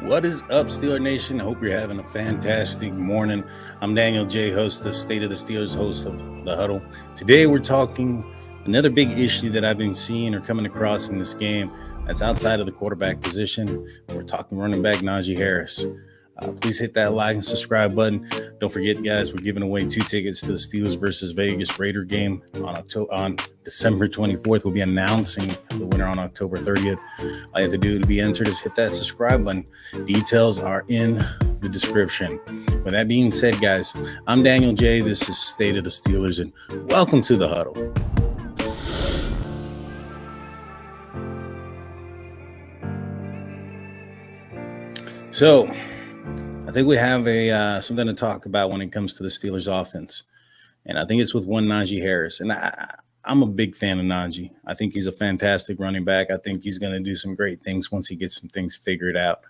What is up, Steeler Nation? I hope you're having a fantastic morning. I'm Daniel J., host of State of the Steelers, host of The Huddle. Today, we're talking another big issue that I've been seeing or coming across in this game that's outside of the quarterback position. We're talking running back Najee Harris. Please hit that like and subscribe button. Don't forget, guys, we're giving away 2 tickets to the Steelers versus Vegas Raider game on December 24th. We'll be announcing the winner on October 30th. All you have to do to be entered is hit that subscribe button. Details are in the description. With that being said, guys, I'm Daniel J. This is State of the Steelers, and welcome to the Huddle. So, I think we have something to talk about when it comes to the Steelers offense. And I think it's with one Najee Harris. And I'm a big fan of Najee. I think he's a fantastic running back. I think he's going to do some great things once he gets some things figured out.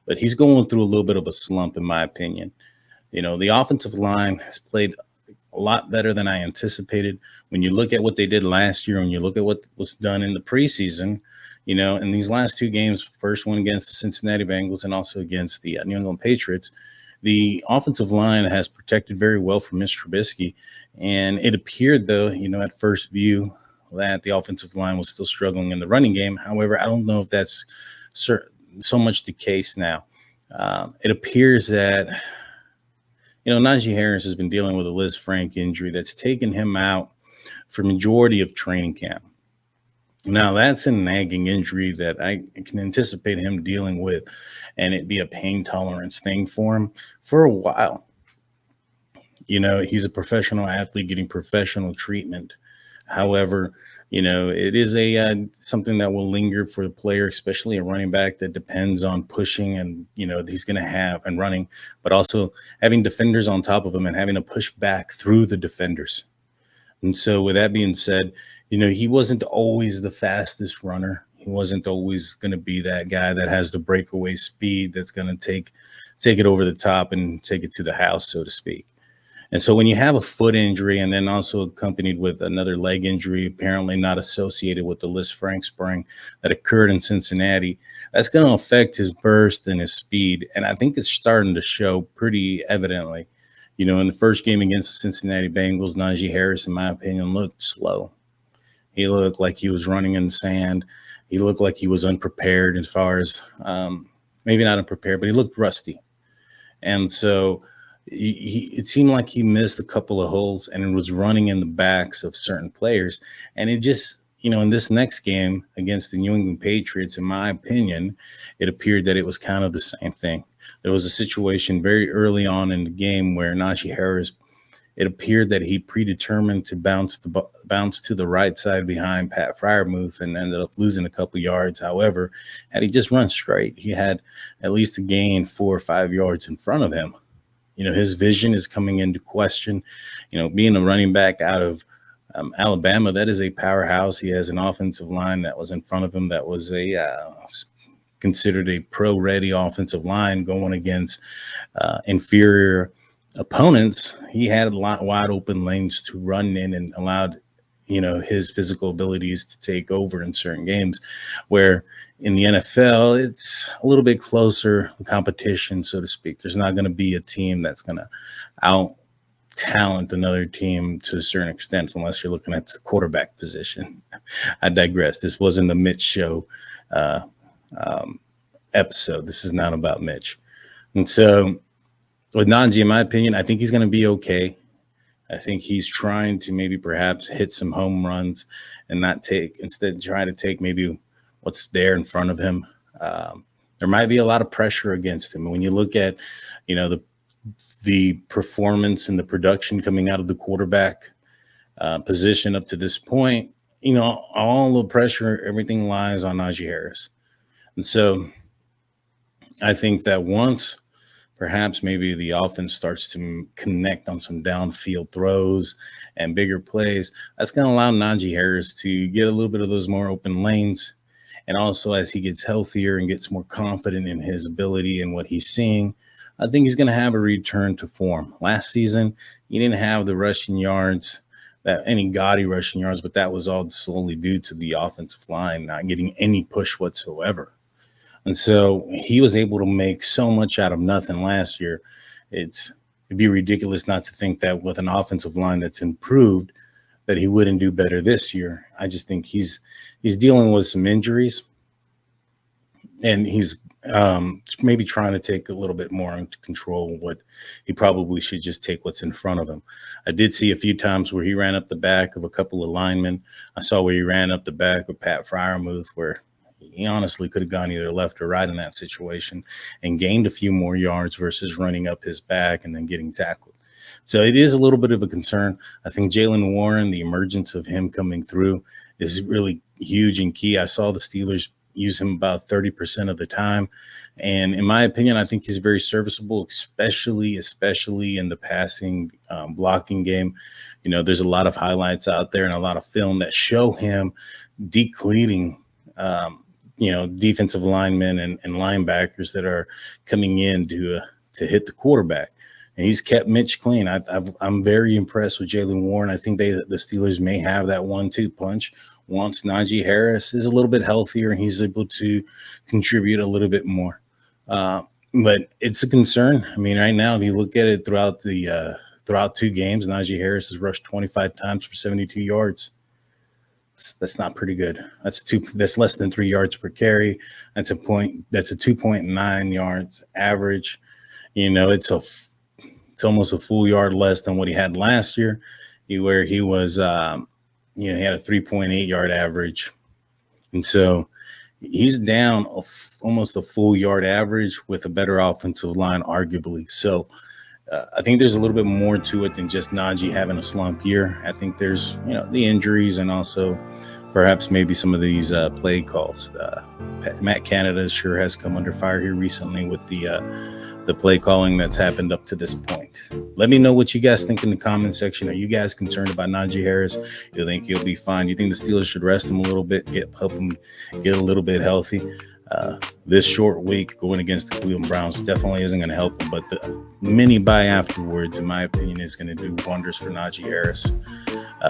But he's going through a little bit of a slump, in my opinion. You know, the offensive line has played a lot better than I anticipated. When you look at what they did last year, and you look at what was done in the preseason, you know, in these last 2 games, first one against the Cincinnati Bengals and also against the New England Patriots, the offensive line has protected very well from Mr. Trubisky. And it appeared, though, you know, at first view that the offensive line was still struggling in the running game. However, I don't know if that's so much the case now. It appears that, you know, Najee Harris has been dealing with a Liz Frank injury that's taken him out for majority of training camp. Now, that's a nagging injury that I can anticipate him dealing with, and it be a pain tolerance thing for him for a while. You know, he's a professional athlete getting professional treatment. However, you know, it is something that will linger for the player, especially a running back that depends on pushing and, you know, he's going to have and running, but also having defenders on top of him and having to push back through the defenders. And so with that being said, you know, he wasn't always the fastest runner. He wasn't always going to be that guy that has the breakaway speed that's going to take it over the top and take it to the house, so to speak. And so when you have a foot injury and then also accompanied with another leg injury, apparently not associated with the Liz Frank sprain that occurred in Cincinnati, that's going to affect his burst and his speed. And I think it's starting to show pretty evidently. You know, in the first game against the Cincinnati Bengals, Najee Harris, in my opinion, looked slow. He looked like he was running in the sand. He looked like he was unprepared as far as maybe not unprepared, but he looked rusty. And so it seemed like he missed a couple of holes and it was running in the backs of certain players. And it just, you know, in this next game against the New England Patriots, in my opinion, it appeared that it was kind of the same thing. There was a situation very early on in the game where Najee Harris, it appeared that he predetermined to bounce to the right side behind Pat Freiermuth and ended up losing a couple yards. However, had he just run straight, he had at least a gain 4 or 5 yards in front of him. You know, his vision is coming into question. You know, being a running back out of Alabama, that is a powerhouse. He has an offensive line that was in front of him that was considered a pro-ready offensive line going against inferior opponents. He had a lot wide open lanes to run in and allowed, you know, his physical abilities to take over in certain games, where in the NFL, it's a little bit closer competition, so to speak. There's not going to be a team that's going to out-talent another team to a certain extent unless you're looking at the quarterback position. I digress. This wasn't a Mitch show episode. This is not about Mitch. And so with Najee, in my opinion, I think he's going to be okay. I think he's trying to maybe perhaps hit some home runs and instead try to take maybe what's there in front of him. There might be a lot of pressure against him. When you look at, you know, the performance and the production coming out of the quarterback position up to this point, you know, all the pressure, everything lies on Najee Harris. And so I think that once perhaps maybe the offense starts to connect on some downfield throws and bigger plays, that's going to allow Najee Harris to get a little bit of those more open lanes. And also as he gets healthier and gets more confident in his ability and what he's seeing, I think he's going to have a return to form. Last season, he didn't have the rushing yards, any gaudy rushing yards, but that was all solely due to the offensive line not getting any push whatsoever. And so he was able to make so much out of nothing last year. It'd be ridiculous not to think that with an offensive line that's improved, that he wouldn't do better this year. I just think he's dealing with some injuries, and he's maybe trying to take a little bit more into control of what he probably should just take what's in front of him. I did see a few times where he ran up the back of a couple of linemen. I saw where he ran up the back of Pat Fryermuth, where he honestly could have gone either left or right in that situation and gained a few more yards versus running up his back and then getting tackled. So it is a little bit of a concern. I think Jaylen Warren, the emergence of him coming through, is really huge and key. I saw the Steelers use him about 30% of the time. And in my opinion, I think he's very serviceable, especially in the passing blocking game. You know, there's a lot of highlights out there and a lot of film that show him decleating defensive linemen and linebackers that are coming in to hit the quarterback. And he's kept Mitch clean. I'm very impressed with Jaylen Warren. I think the Steelers may have that 1-2 punch once Najee Harris is a little bit healthier and he's able to contribute a little bit more. But it's a concern. I mean, right now, if you look at it throughout 2 games, Najee Harris has rushed 25 times for 72 yards. That's not pretty good. That's less than 3 yards per carry. That's a 2.9 yards average. You know, it's almost a full yard less than what he had last year, where he was, he had a 3.8 yard average. And so he's down almost a full yard average with a better offensive line, arguably. So I think there's a little bit more to it than just Najee having a slump year. I think there's, the injuries and also perhaps maybe some of these play calls. Matt Canada sure has come under fire here recently with the play calling that's happened up to this point. Let me know what you guys think in the comment section. Are you guys concerned about Najee Harris? You think he'll be fine? You think the Steelers should rest him a little bit, help him get a little bit healthy? This short week going against the Cleveland Browns definitely isn't going to help him, but the mini bye afterwards, in my opinion, is going to do wonders for Najee Harris.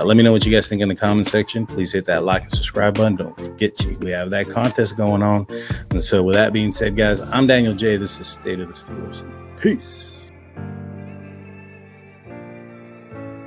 Let me know what you guys think in the comment section. Please hit that like and subscribe button. Don't forget, we have that contest going on. And so with that being said, guys, I'm Daniel J. This is State of the Steelers. Peace.